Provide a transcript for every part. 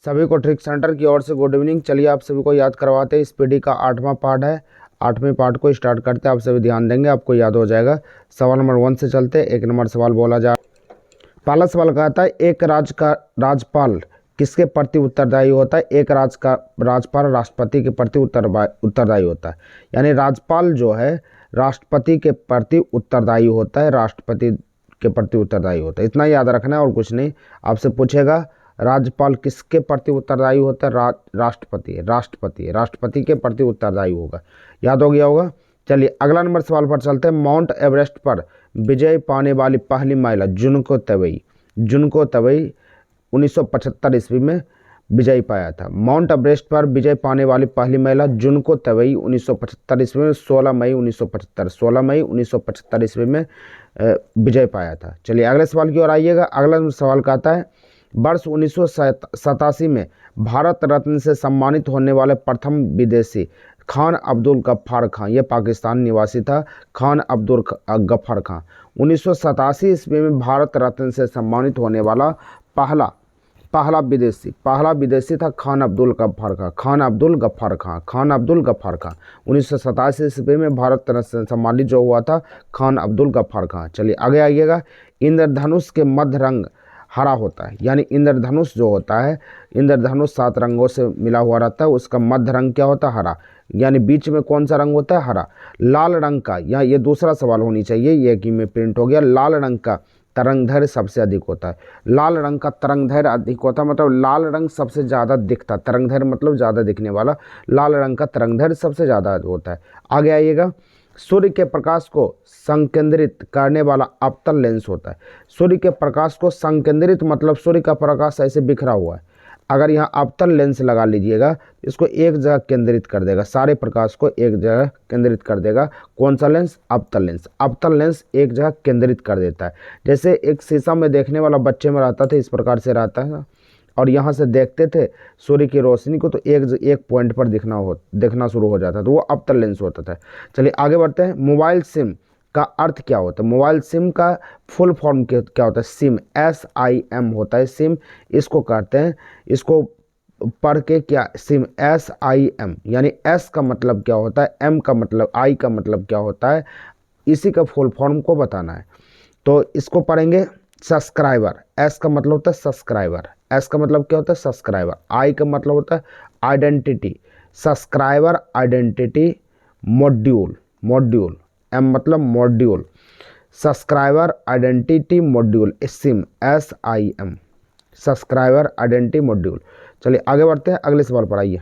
सभी को trick centre की ओर से गुड इवनिंग। चलिए आप सभी को याद करवाते हैं। इस पीडी का 8वां पार्ट है। 8वें पार्ट को स्टार्ट करते हैं। आप सभी ध्यान देंगे, आपको याद हो जाएगा। सवाल नंबर 1 से चलते। 1 नंबर सवाल बोला जा पहला सवाल कहता है, एक राज्य का राज्यपाल किसके प्रति उत्तरदायी होता है? एक राज्य का राज्यपाल राष्ट्रपति के प्रति उत्तरदायी होता है। यानी राज्यपाल जो है राष्ट्रपति के प्रति उत्तरदायी होता है, राष्ट्रपति के प्रति उत्तरदायी होता है। इतना याद रखना है और कुछ नहीं। आपसे पूछेगा राज्यपाल किसके प्रति उत्तरदायी होता है? राष्ट्रपति के प्रति उत्तरदायी होगा। याद हो गया होगा। चलिए अगला नंबर सवाल पर चलते हैं। माउंट एवरेस्ट पर विजय पाने वाली पहली महिला जुनको तबई 1975 ईस्वी में विजय पाया था। माउंट एवरेस्ट पर विजय पाने वाली पहली महिला जुनको तबई 1975 ईस्वी में 16 मई 1975 ईस्वी में विजय पाया था। चलिए अगले सवाल की ओर आइएगा। अगला सवाल कहता है, वर्ष 1987 में भारत रत्न से सम्मानित होने वाले प्रथम विदेशी खान अब्दुल गफ्फार खां। ये पाकिस्तान निवासी था, खान अब्दुल गफ्फार खां। 1987 ईस्वी में भारत रत्न से सम्मानित होने वाला पहला विदेशी था खान अब्दुल गफ्फार खां। खान अब्दुल गफ्फार खां 1987 ईस्वी में भारत रत्न से सम्मानित जो हुआ था खान अब्दुल गफ्फार खां। चलिए आगे आइएगा। इंद्रधनुष के मध्य रंग हरा होता है। यानी इंद्रधनुष जो होता है, इंद्रधनुष 7 रंगों से मिला हुआ रहता है। उसका मध्य रंग क्या होता है? हरा। यानी बीच में कौन सा रंग होता है? हरा। लाल रंग का, यहाँ ये दूसरा सवाल होनी चाहिए, ये कि में प्रिंट हो गया। लाल रंग का तरंगदैर्घ्य सबसे अधिक होता है। लाल रंग का तरंगदैर्घ्य अधिक होता है, मतलब लाल रंग सबसे ज़्यादा दिखता। तरंगदैर्घ्य मतलब ज़्यादा दिखने वाला। लाल रंग का तरंगदैर्घ्य सबसे ज़्यादा होता है। आगे आइएगा। सूर्य के प्रकाश को संकेंद्रित करने वाला अवतल लेंस होता है। सूर्य के प्रकाश को संकेंद्रित मतलब सूर्य का प्रकाश ऐसे बिखरा हुआ है। अगर यहाँ अवतल लेंस लगा लीजिएगा, इसको एक जगह केंद्रित कर देगा, सारे प्रकाश को एक जगह केंद्रित कर देगा। कौन सा लेंस? अवतल लेंस। अवतल लेंस एक जगह केंद्रित कर देता है। जैसे एक शीशा में देखने वाला बच्चे में रहता था, इस प्रकार से रहता है, और यहाँ से देखते थे सूर्य की रोशनी को, तो एक पॉइंट पर दिखना शुरू हो जाता था, तो वो अवतल लेंस होता था। चलिए आगे बढ़ते हैं। मोबाइल सिम का अर्थ क्या होता है? मोबाइल सिम का फुल फॉर्म क्या होता है? सिम, SIM होता है सिम। इसको कहते हैं, इसको पढ़ के क्या? SIM, SIM। यानी S का मतलब क्या होता है, M का मतलब, I का मतलब क्या होता है, इसी का फुल फॉर्म को बताना है। तो इसको पढ़ेंगे सब्सक्राइबर। S का मतलब होता है सब्सक्राइबर। S का मतलब क्या होता है? सब्सक्राइबर। I का मतलब होता है identity. Subscriber identity module. M मतलब module. Subscriber identity module, SIM, SIM, subscriber identity module. चलिए आगे बढ़ते हैं। अगले सवाल पर आइए।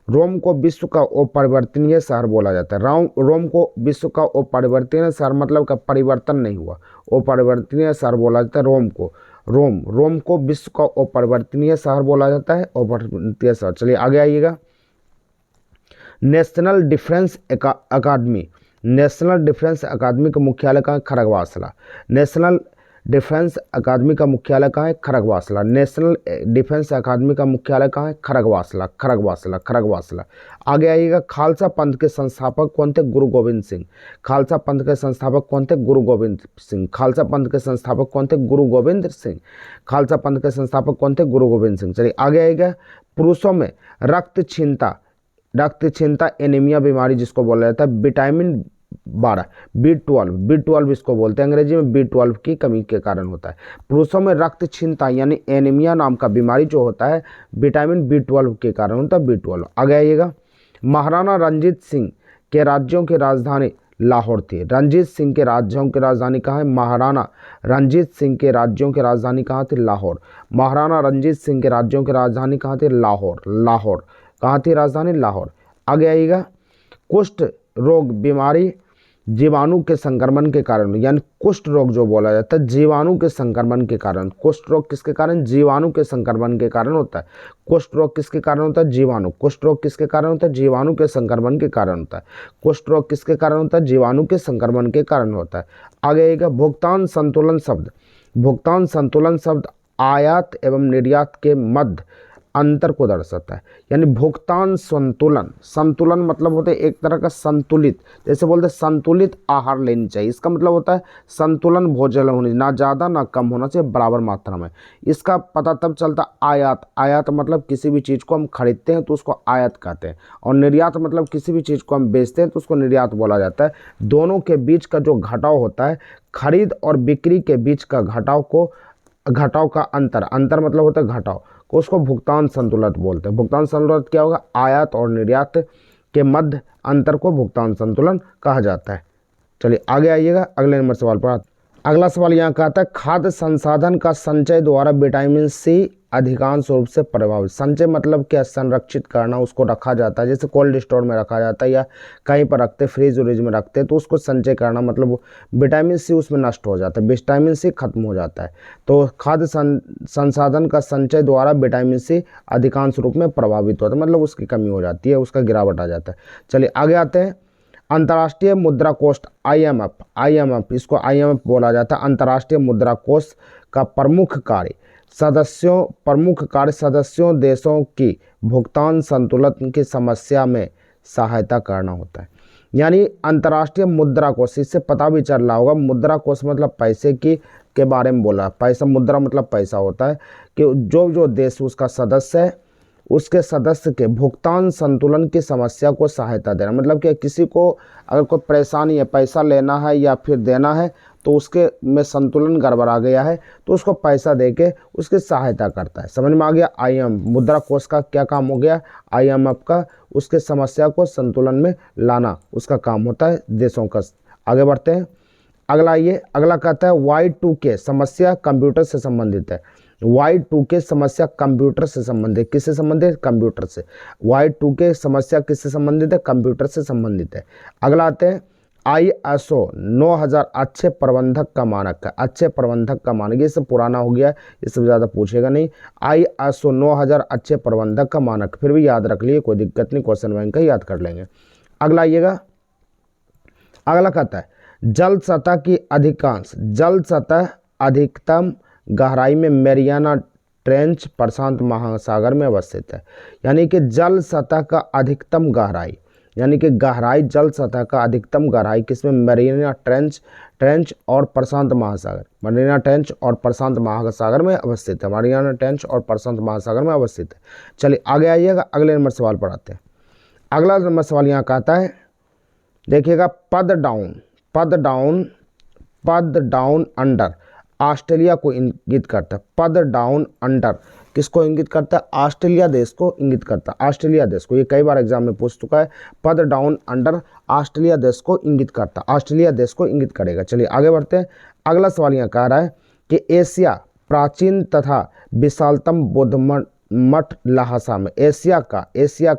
रोम को विश्व का अपरिवर्तनीय शहर बोला जाता है। रोम को विश्व का अपरिवर्तनीय शहर मतलब का परिवर्तन नहीं हुआ, अपरिवर्तनीय शहर बोला जाता है रोम को। रोम को विश्व का अपरिवर्तनीय शहर बोला जाता है, अपरिवर्तनीय शहर। चलिए आगे आइएगा। नेशनल डिफेंस अकादमी का मुख्यालय कहाँ है? खड़गवासला। नेशनल डिफेंस अकादमी का मुख्यालय कहाँ है? खड़गवासला। नेशनल डिफेंस अकादमी का मुख्यालय कहाँ है? खड़गवासला। आगे आइएगा। खालसा पंथ के संस्थापक कौन थे? गुरु गोविंद सिंह। खालसा पंथ के संस्थापक कौन थे? गुरु गोविंद सिंह। खालसा पंथ के संस्थापक कौन थे? गुरु गोविंद सिंह। खालसा पंथ के संस्थापक कौन थे? गुरु गोविंद सिंह। चलिए आगे आइएगा। पुरुषों में रक्तक्षीणता एनीमिया बीमारी जिसको बोला जाता है, विटामिन 12 B12 इसको बोलते हैं अंग्रेजी में, B12 की कमी के कारण होता है। पुरुषों में रक्तक्षीणता यानी एनीमिया नाम का बीमारी जो होता है, विटामिन B12 के कारण होता है, B12। आगे आइएगा। महाराणा रंजीत सिंह के राज्यों की राजधानी लाहौर थी। रंजीत सिंह के राज्यों की राजधानी कहाँ है? महाराणा रंजीत सिंह के राज्यों की राजधानी कहाँ थी? लाहौर। महाराणा रंजीत सिंह के राज्यों की राजधानी कहाँ थी? लाहौर। कहाँ थी राजधानी? लाहौर। आगे आइएगा। कुष्ठ रोग बीमारी जीवाणु के संक्रमण के कारण, यानी कुष्ठ रोग जो बोला जाता है जीवाणु के संक्रमण के कारण। कुष्ठ रोग किसके कारण? जीवाणु के संक्रमण के कारण होता है। कुष्ठ रोग किसके कारण होता है? जीवाणु। कुष्ठ रोग किसके कारण होता है? जीवाणु के संक्रमण के कारण होता है। कुष्ठ रोग किसके कारण होता है? जीवाणु के संक्रमण के कारण होता है। आगे आइएगा। भुगतान संतुलन शब्द आयात एवं निर्यात के मध्य अंतर को दर्शाता है। यानी भुगतान संतुलन, संतुलन मतलब होता है एक तरह का संतुलित, जैसे बोलते हैं संतुलित आहार लेनी चाहिए, इसका मतलब होता है संतुलन भोजन होनी, ना ज़्यादा ना कम होना चाहिए, बराबर मात्रा में। इसका पता तब चलता आयात, आयात मतलब किसी भी चीज़ को हम खरीदते हैं तो उसको आयात कहते हैं, और निर्यात मतलब किसी भी चीज़ को हम बेचते हैं तो उसको निर्यात बोला जाता है। दोनों के बीच का जो घटाव होता है, खरीद और बिक्री के बीच का घटाव का अंतर, अंतर मतलब होता है घटाव को, उसको भुगतान संतुलन बोलते हैं। भुगतान संतुलन क्या होगा, आयात और निर्यात के मध्य अंतर को भुगतान संतुलन कहा जाता है। चलिए आगे आइएगा, अगले नंबर सवाल पर। अगला सवाल यहाँ का आता है, खाद्य संसाधन का संचय द्वारा विटामिन सी अधिकांश रूप से प्रभावित। संचय मतलब क्या, संरक्षित करना, उसको रखा जाता है, जैसे कोल्ड स्टोर में रखा जाता है या कहीं पर रखते, फ्रीज व्रीज में रखते हैं, तो उसको संचय करना मतलब विटामिन सी उसमें नष्ट हो जाता है, विटामिन सी खत्म हो जाता है। तो खाद्य संसाधन का संचय द्वारा विटामिन सी अधिकांश रूप में प्रभावित होता है, मतलब उसकी कमी हो जाती है, उसका गिरावट आ जाता है। चलिए आगे आते हैं। अंतर्राष्ट्रीय मुद्रा कोष IMF, इसको IMF बोला जाता है। अंतर्राष्ट्रीय मुद्रा कोष का प्रमुख कार्य सदस्यों देशों की भुगतान संतुलन की समस्या में सहायता करना होता है। यानी अंतर्राष्ट्रीय मुद्रा कोष, इससे पता भी चल रहा होगा, मुद्रा कोष मतलब पैसे की के बारे में बोला, पैसा, मुद्रा मतलब पैसा होता है, कि जो देश उसका सदस्य है उसके सदस्य के भुगतान संतुलन की समस्या को सहायता देना, मतलब कि किसी को अगर कोई परेशानी है, पैसा लेना है या फिर देना है, तो उसके में संतुलन गड़बड़ा गया है तो उसको पैसा देके उसकी सहायता करता है। समझ में आ गया। IMF मुद्रा कोष का क्या काम हो गया, IMF का उसके समस्या को संतुलन में लाना उसका काम होता है देशों का। आगे बढ़ते हैं, अगला ये अगला कहता है Y2K समस्या कंप्यूटर से संबंधित है। Y2K समस्या कंप्यूटर से संबंधित, किससे संबंधित, कंप्यूटर से। Y2K समस्या किससे संबंधित है, कंप्यूटर से संबंधित है। अगला आते हैं ISO 9000 अच्छे प्रबंधक का मानक है। अच्छे प्रबंधक का मानक, ये सब पुराना हो गया, इससे ज़्यादा पूछेगा नहीं। ISO 9000 अच्छे प्रबंधक का मानक, फिर भी याद रख लिए, कोई दिक्कत नहीं, क्वेश्चन बैंक का याद कर लेंगे। अगला आइएगा, अगला कहता है जल सतह अधिकतम गहराई में मैरियाना ट्रेंच प्रशांत महासागर में अवस्थित है। यानी कि जल सतह का अधिकतम गहराई, यानी कि गहराई, जल सतह का अधिकतम गहराई किसमें, मैरियाना ट्रेंच और प्रशांत महासागर, मैरियाना ट्रेंच और प्रशांत महासागर में अवस्थित है, मैरियाना ट्रेंच और प्रशांत महासागर में अवस्थित है। चलिए आगे आइएगा, अगले नंबर सवाल पर आते हैं। अगला नंबर सवाल यहाँ कहता है, देखिएगा, पद डाउन अंडर ऑस्ट्रेलिया को इंगित करता है। पद डाउन अंडर किसको इंगित करता है, ऑस्ट्रेलिया देश को इंगित करता है। ऑस्ट्रेलिया देश को, ये कई बार एग्जाम में पूछ चुका है, पद डाउन अंडर ऑस्ट्रेलिया देश को इंगित करता है, ऑस्ट्रेलिया देश को इंगित करेगा। चलिए आगे बढ़ते हैं। अगला सवाल यहाँ कह रहा है कि एशिया प्राचीन तथा विशालतम बौद्ध मठ लहासा में। एशिया का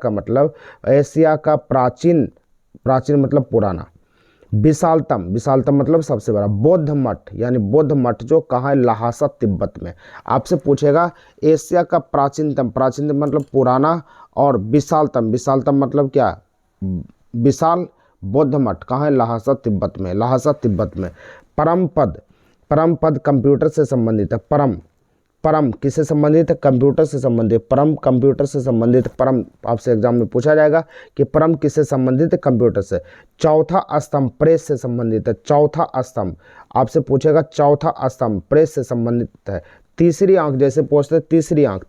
मतलब, एशिया का प्राचीन मतलब पुराना, विशालतम मतलब सबसे बड़ा, बौद्ध मठ यानी बौद्ध मठ जो कहाँ है, लहासा तिब्बत में। आपसे पूछेगा एशिया का प्राचीनतम मतलब पुराना, और विशालतम मतलब क्या, विशाल बौद्ध मठ कहाँ है, लहासा तिब्बत में। परम पद कंप्यूटर से संबंधित है। परम किससे संबंधित है, कंप्यूटर से संबंधित। परम कंप्यूटर से संबंधित, परम आपसे एग्जाम में पूछा जाएगा कि परम किससे संबंधित है, कंप्यूटर से। चौथा स्तंभ प्रेस से संबंधित है। चौथा स्तंभ आपसे पूछेगा, चौथा स्तंभ प्रेस से संबंधित है। तीसरी आंख जैसे पूछते हैं, तीसरी आंख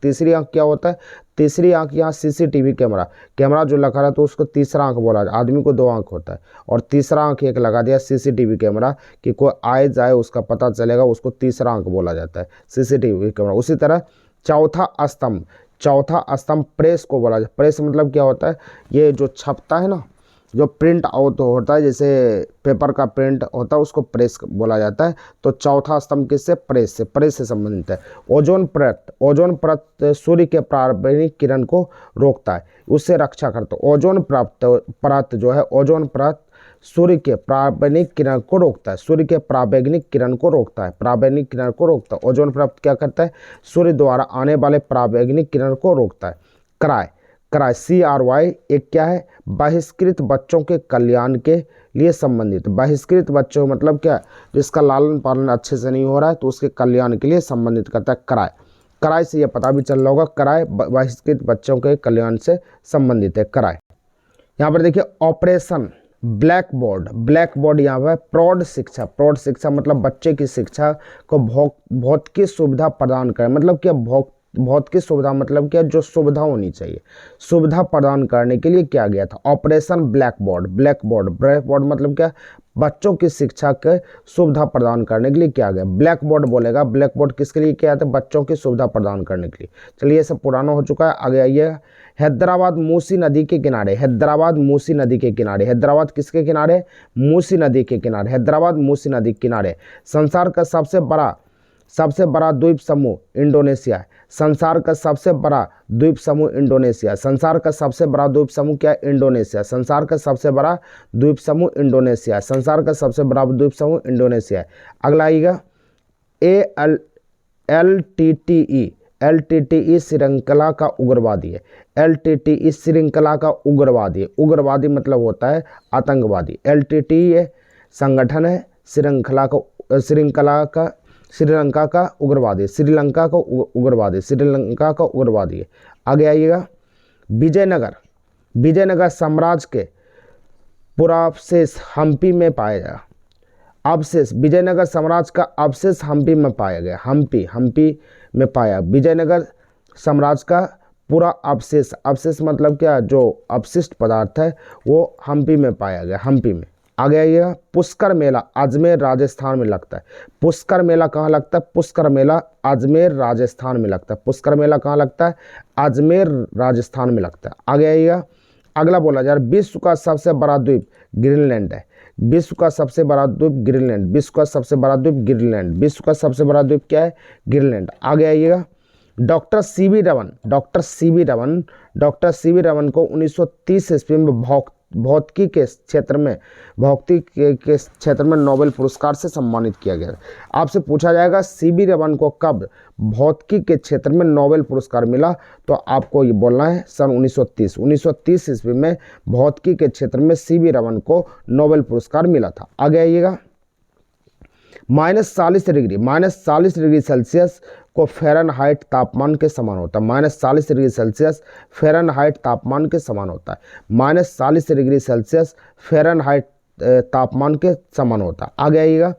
क्या होता है, तीसरी आंख यहाँ CCTV कैमरा जो लगा रहा है तो उसको तीसरा आंख बोला जाए। आदमी को 2 आंख होता है और तीसरा आंख एक लगा दिया CCTV कैमरा, कि कोई आए जाए उसका पता चलेगा, उसको तीसरा आंख बोला जाता है, CCTV कैमरा। उसी तरह चौथा स्तंभ प्रेस को बोला जाए। प्रेस मतलब क्या होता है, ये जो छपता है ना, जो प्रिंट आउट होता है, जैसे पेपर का प्रिंट होता है, उसको प्रेस बोला जाता है। तो चौथा स्तंभ किससे, प्रेस से संबंधित है। ओजोन परत सूर्य के प्रारंभिक किरण को रोकता है, उससे रक्षा करता है। ओजोन परत जो है, ओजोन परत सूर्य के प्रारंभिक किरण को रोकता है, ओजोन परत क्या करता है, सूर्य द्वारा आने वाले प्रारंभिक किरण को रोकता है। क्राय CRY एक क्या है, बहिष्कृत बच्चों के कल्याण के लिए संबंधित। बहिष्कृत बच्चों मतलब क्या, जिसका लालन पालन अच्छे से नहीं हो रहा है तो उसके कल्याण के लिए संबंधित करता है कराए से ये पता भी चल रहा होगा, कराए बहिष्कृत बच्चों के कल्याण से संबंधित है कराए। यहाँ पर देखिए operation black board, black board यहाँ पर प्रौढ़ शिक्षा मतलब बच्चे की शिक्षा को भौतिक सुविधा प्रदान करें, मतलब क्या भौतिक सुविधा मतलब क्या, जो सुविधा होनी चाहिए, सुविधा प्रदान करने के लिए किया गया था operation black board. Black board मतलब क्या, बच्चों की शिक्षा के सुविधा प्रदान करने के लिए किया गया। ब्लैक बोर्ड बोलेगा, ब्लैक बोर्ड किसके लिए किया था, बच्चों की सुविधा प्रदान करने के लिए। चलिए ये सब पुराना हो चुका है, आगे आइए। हैदराबाद मूसी नदी के किनारे, हैदराबाद मूसी नदी के किनारे, हैदराबाद किसके किनारे, मूसी नदी के किनारे, हैदराबाद मूसी नदी के किनारे संसार का सबसे बड़ा द्वीप समूह इंडोनेशिया है। संसार का सबसे बड़ा द्वीप समूह इंडोनेशिया, संसार का सबसे बड़ा द्वीप समूह क्या है, इंडोनेशिया। संसार का सबसे बड़ा द्वीप समूह इंडोनेशिया, संसार का सबसे बड़ा द्वीप समूह इंडोनेशिया है। अगला आएगा LTTE श्रृंखला का उग्रवादी है। LTTE श्रृंखला का उग्रवादी है, उग्रवादी मतलब होता है आतंकवादी। LTTE संगठन है, श्रृंखला का श्रीलंका का उग्रवादी, श्रीलंका का उग्रवादी है। आगे आइएगा विजयनगर साम्राज्य के पुरावशेष हम्पी में पाया गया। अवशेष, विजयनगर साम्राज्य का अवशेष हम्पी में पाया गया, हम्पी में पाया। विजयनगर साम्राज्य का पूरा अवशेष मतलब क्या, जो अवशिष्ट पदार्थ है वो हम्पी में पाया गया, हम्पी में। आगे आइएगा पुष्कर मेला अजमेर राजस्थान में लगता है। पुष्कर मेला कहाँ लगता है, पुष्कर मेला अजमेर राजस्थान में लगता है। पुष्कर मेला कहाँ लगता है, अजमेर राजस्थान में लगता है। आगे आइएगा अगला बोला जा रहा है विश्व का सबसे बड़ा द्वीप ग्रीनलैंड है। विश्व का सबसे बड़ा द्वीप ग्रीनलैंड, विश्व का सबसे बड़ा द्वीप ग्रीनलैंड, विश्व का सबसे बड़ा द्वीप क्या है, ग्रीनलैंड। आगे आइएगा डॉक्टर सी वी रमन को 1930 ईस्वी में भौतिकी के क्षेत्र में नोबेल पुरस्कार से सम्मानित किया गया। आपसे पूछा जाएगा सी वी रमन को कब भौतिकी के क्षेत्र में नोबेल पुरस्कार मिला, तो आपको ये बोलना है सन 1930 ईस्वी में भौतिकी के क्षेत्र में सी वी रमन को नोबेल पुरस्कार मिला था। आगे आइएगा -40 डिग्री सेल्सियस को फ़ारेनहाइट तापमान के समान होता है। -40 डिग्री सेल्सियस फ़ारेनहाइट तापमान के समान होता है। -40 डिग्री सेल्सियस फ़ारेनहाइट तापमान के समान होता है। आगे आइएगा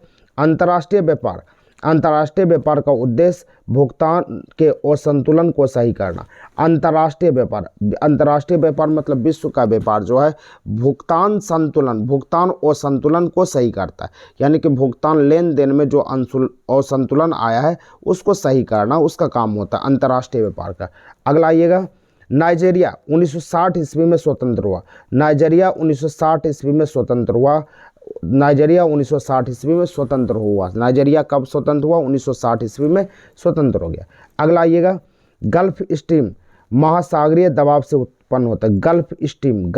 अंतर्राष्ट्रीय व्यापार का उद्देश्य भुगतान के असंतुलन को सही करना। अंतर्राष्ट्रीय व्यापार मतलब विश्व का व्यापार जो है भुगतान असंतुलन को सही करता है, यानी कि भुगतान लेन देन में जो असंतुलन आया है उसको सही करना उसका काम होता है अंतर्राष्ट्रीय व्यापार का। अगला आइएगा नाइजीरिया 1960 ईस्वी में स्वतंत्र हुआ। नाइजीरिया 1960 ईस्वी में स्वतंत्र हुआ। नाइजीरिया 1960 ईस्वी में स्वतंत्र हुआ। नाइजीरिया कब स्वतंत्र हुआ, 1960 ईस्वी में स्वतंत्र हो गया। अगला आइएगा गल्फ स्ट्रीम महासागरीय दबाव से उत्पन्न होता है। गल्फ स्ट्रीम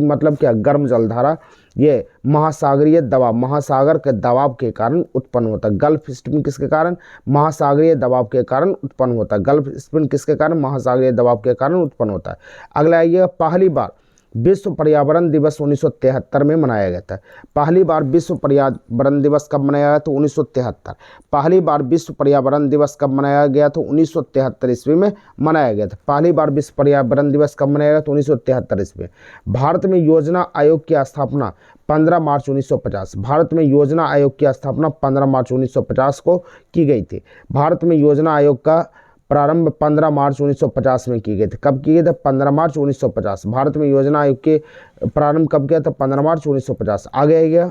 मतलब क्या, गर्म जलधारा, ये महासागरीय दबाव, महासागर के दबाव के कारण उत्पन्न होता है। गल्फ स्ट्रीम किसके कारण, महासागरीय दबाव के कारण उत्पन्न होता है। गल्फ स्ट्रीम किसके कारण, महासागरीय दबाव के कारण उत्पन्न होता है। अगला आइएगा पहली बार विश्व पर्यावरण दिवस 1973 में मनाया गया था। पहली बार विश्व पर्यावरण दिवस कब मनाया गया था, 1973। पहली बार विश्व पर्यावरण दिवस कब मनाया गया था, 1973 ईस्वी में मनाया गया था। पहली बार विश्व पर्यावरण दिवस कब मनाया गया था, 1973 ईस्वी में। भारत में योजना आयोग की स्थापना 15 मार्च 1950। भारत में योजना आयोग की स्थापना 15 मार्च 1950 को की गई थी। भारत में योजना आयोग का प्रारंभ 15 मार्च 1950 में की गई थी। कब की गई थी, 15 मार्च 1950। भारत में योजना आयोग के प्रारंभ कब किया था, 15 मार्च 1950। आगे आ गया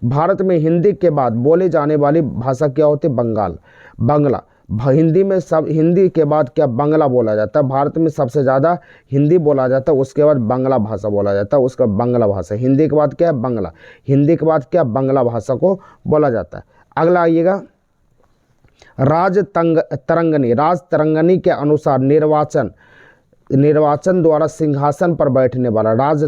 भारत में हिंदी के बाद बोले जाने वाली भाषा क्या होती है, बांग्ला। हिंदी के बाद क्या, बांग्ला बोला जाता है। भारत में सबसे ज़्यादा हिंदी बोला जाता है, उसके बाद बांग्ला भाषा बोला जाता है। उसका बांग्ला भाषा, हिंदी के बाद क्या है, बांग्ला। हिंदी के बाद क्या, बांग्ला भाषा को बोला जाता है। अगला आइएगा राज तरंगनी के अनुसार निर्वाचन द्वारा सिंहासन पर बैठने वाला। राज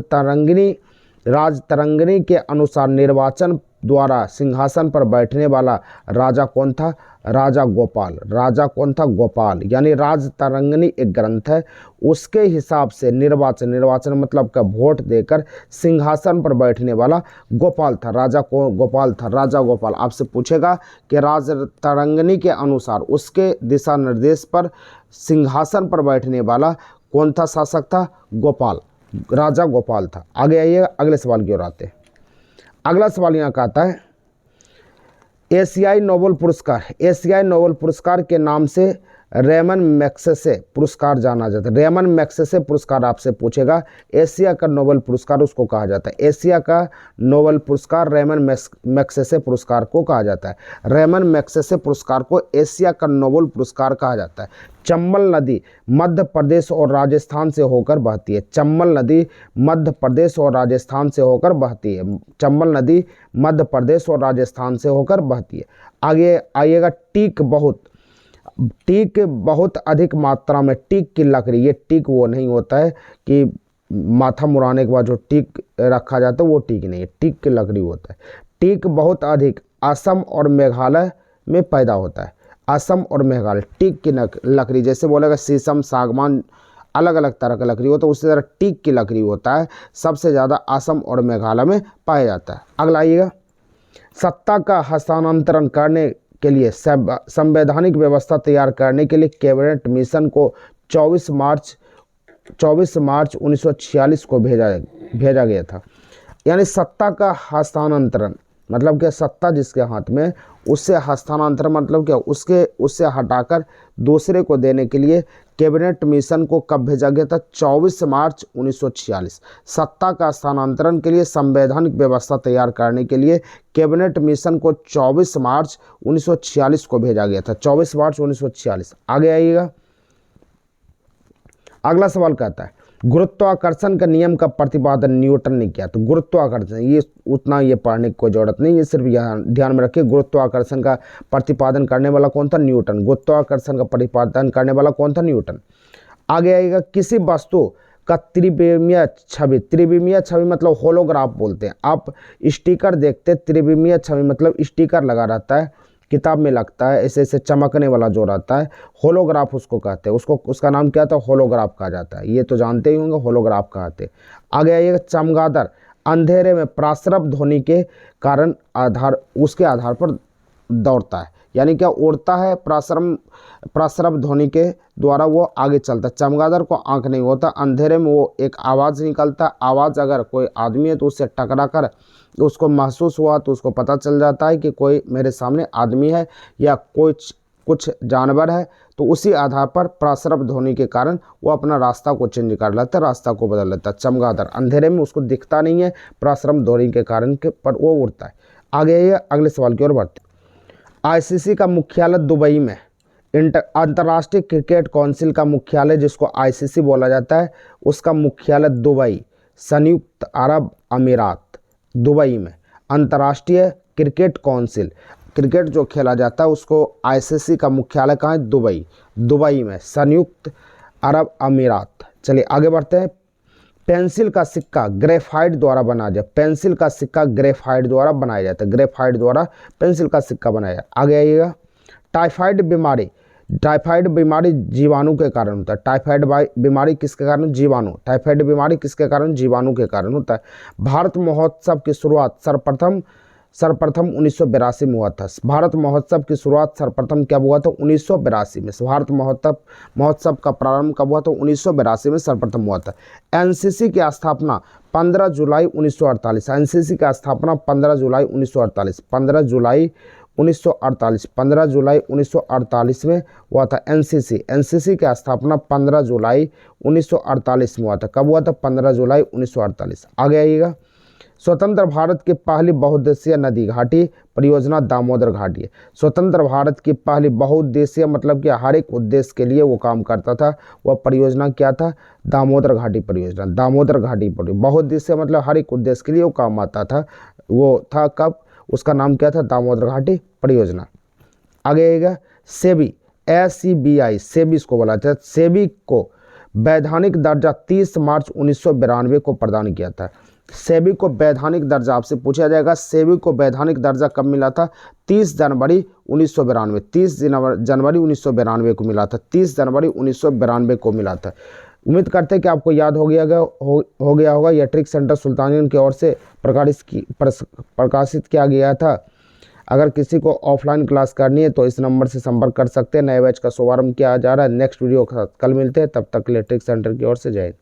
तरंगनी के अनुसार निर्वाचन द्वारा सिंहासन पर बैठने वाला राजा कौन था? राजा गोपाल। राजा कौन था? गोपाल। यानी राजतरंगिणी एक ग्रंथ है, उसके हिसाब से निर्वाचन मतलब का वोट देकर सिंहासन पर बैठने वाला गोपाल था। राजा को गोपाल था, राजा गोपाल। आपसे पूछेगा कि राजतरंगिणी के अनुसार उसके दिशा निर्देश पर सिंहासन पर बैठने वाला कौन था शासक था? गोपाल, राजा गोपाल था। आगे आइए, अगले सवाल की ओर आते हैं। अगला सवाल यहाँ का आता है, एशियाई नोबेल पुरस्कार। एशियाई नोबेल पुरस्कार के नाम से रेमन मैग्सेसे पुरस्कार जाना जाता है। रेमन मैग्सेसे पुरस्कार आपसे पूछेगा, एशिया का नोबेल पुरस्कार उसको कहा जाता है। एशिया का नोबेल पुरस्कार रेमन मैग्सेसे पुरस्कार को कहा जाता है। रेमन मैग्सेसे पुरस्कार को एशिया का नोबेल पुरस्कार कहा जाता है। चंबल नदी मध्य प्रदेश और राजस्थान से होकर बहती है। चंबल नदी मध्य प्रदेश और राजस्थान से होकर बहती है। चंबल नदी मध्य प्रदेश और राजस्थान से होकर बहती है। आगे आइएगा, टीक बहुत अधिक मात्रा में, टीक की लकड़ी, ये टीक वो नहीं होता है कि माथा मुड़ाने के बाद जो टीक रखा जाता है वो टीक नहीं है, टीक की लकड़ी होता है। टीक बहुत अधिक असम और मेघालय में पैदा होता है। असम और मेघालय, टीक की लकड़ी, जैसे बोलेगा शीशम, सागवान, अलग अलग तरह का लकड़ी होता है, उसी तरह टीक की लकड़ी होता है, सबसे ज़्यादा असम और मेघालय में पाया जाता है। अगला आइएगा, सत्ता का हस्तांतरण करने के लिए संवैधानिक व्यवस्था तैयार करने के लिए कैबिनेट मिशन को 24 मार्च 1946 को भेजा गया था। यानी सत्ता का हस्तांतरण मतलब क्या? सत्ता जिसके हाथ में, उससे हस्तांतरण मतलब क्या? उससे हटाकर दूसरे को देने के लिए कैबिनेट मिशन को कब भेजा गया था? 24 मार्च 1946। सत्ता का हस्तांतरण के लिए संवैधानिक व्यवस्था तैयार करने के लिए कैबिनेट मिशन को 24 मार्च 1946 को भेजा गया था। 24 मार्च 1946। आगे आइएगा, अगला सवाल कहता है, गुरुत्वाकर्षण का नियम का प्रतिपादन न्यूटन ने किया। तो गुरुत्वाकर्षण, ये उतना ये पढ़ने की कोई जरूरत नहीं, ये सिर्फ यहाँ ध्यान में रखिए, गुरुत्वाकर्षण का प्रतिपादन करने वाला कौन था? न्यूटन। गुरुत्वाकर्षण का प्रतिपादन करने वाला कौन था? न्यूटन। आगे आएगा, किसी वस्तु का त्रिविमीय छवि मतलब होलोग्राफ बोलते हैं। आप स्टिकर देखते, त्रिविमीय छवि मतलब स्टिकर लगा रहता है, किताब में लगता है, ऐसे ऐसे चमकने वाला जो रहता है, होलोग्राफ उसको कहते हैं। उसका नाम क्या था? होलोग्राफ कहा जाता है। ये तो जानते ही होंगे, होलोग्राफ कहते हैं। आगे आइएगा, चमगादड़ अंधेरे में प्रासरब ध्वनि के कारण उसके आधार पर दौड़ता है, यानी क्या? उड़ता है, प्रासरब ध्वनि के द्वारा वो आगे चलता है। चमगादड़ को आंख नहीं होता, अंधेरे में वो एक आवाज़ निकलता है, आवाज़ अगर कोई आदमी है तो उससे टकरा कर उसको महसूस हुआ तो उसको पता चल जाता है कि कोई मेरे सामने आदमी है या कुछ जानवर है, तो उसी आधार पर प्रासरब ध्वनि के कारण वो अपना रास्ता को चेंज कर लेता है, रास्ता को बदल लेता है। चमगादड़ अंधेरे में उसको दिखता नहीं है, प्रासरब ध्वनि के कारण पर वो उड़ता है। आगे ये अगले सवाल की ओर बढ़ते हैं। आईसीसी का मुख्यालय दुबई में, अंतर्राष्ट्रीय क्रिकेट काउंसिल का मुख्यालय जिसको आईसीसी बोला जाता है, उसका मुख्यालय दुबई, संयुक्त अरब अमीरात, दुबई में। अंतर्राष्ट्रीय क्रिकेट काउंसिल, क्रिकेट जो खेला जाता है उसको आईसीसी का मुख्यालय कहाँ है? दुबई में, संयुक्त अरब अमीरात। चलिए आगे बढ़ते हैं। पेंसिल का सिक्का ग्रेफाइट द्वारा बनाया जाए। पेंसिल का सिक्का ग्रेफाइट द्वारा बनाया जाता है। ग्रेफाइट द्वारा पेंसिल का सिक्का बनाया जाए। आगे आइएगा, टाइफाइड बीमारी जीवाणु के कारण होता है। टाइफाइड बीमारी किसके कारण? जीवाणु। टाइफाइड बीमारी किसके कारण? जीवाणु के कारण होता है। भारत महोत्सव की शुरुआत सर्वप्रथम 1982 में हुआ था। भारत महोत्सव की शुरुआत सर्वप्रथम कब हुआ था? 1982 में। भारत महोत्सव का प्रारंभ कब हुआ था? 1982 में सर्वप्रथम हुआ था। एनसीसी की स्थापना 15 जुलाई 1948। एनसीसी की स्थापना 15 जुलाई 1948। 15 जुलाई 1948 में हुआ था। एनसीसी की स्थापना 15 जुलाई 1948 में हुआ था। कब हुआ था? 15 जुलाई 1948। आगे आइएगा, स्वतंत्र भारत की पहली बहुउद्देशीय नदी घाटी परियोजना दामोदर घाटी है। स्वतंत्र भारत की पहली बहुउद्देशीय मतलब कि हर एक उद्देश्य के लिए वो काम करता था, वह परियोजना क्या था? दामोदर घाटी परियोजना। दामोदर घाटी परियोजना बहुउद्देशीय मतलब हर एक उद्देश्य के लिए वो काम आता था, वो था कब? उसका नाम क्या था? दामोदर घाटी परियोजना। आगे आएगा, सेबी, SEBI, सेबी इसको बोला जाता है। सेबी को वैधानिक दर्जा 30 मार्च 1992 को प्रदान किया था। सेबी को वैधानिक दर्जा आपसे पूछा जाएगा, सेबी को वैधानिक दर्जा कब मिला था? 30 जनवरी 1992, 30 जनवरी 1992 को मिला था, 30 जनवरी 1992 को मिला था। उम्मीद करते हैं कि आपको याद हो गया होगा। यह ट्रिक सेंटर सुल्तानियन की ओर से प्रकाशित किया गया था। अगर किसी को ऑफलाइन क्लास करनी है तो इस नंबर से संपर्क कर सकते हैं। नए बैच का शुभारंभ किया जा रहा है। नेक्स्ट वीडियो के साथ कल मिलते हैं, तब तक के लिए ट्रिक सेंटर की ओर से जय हिंद।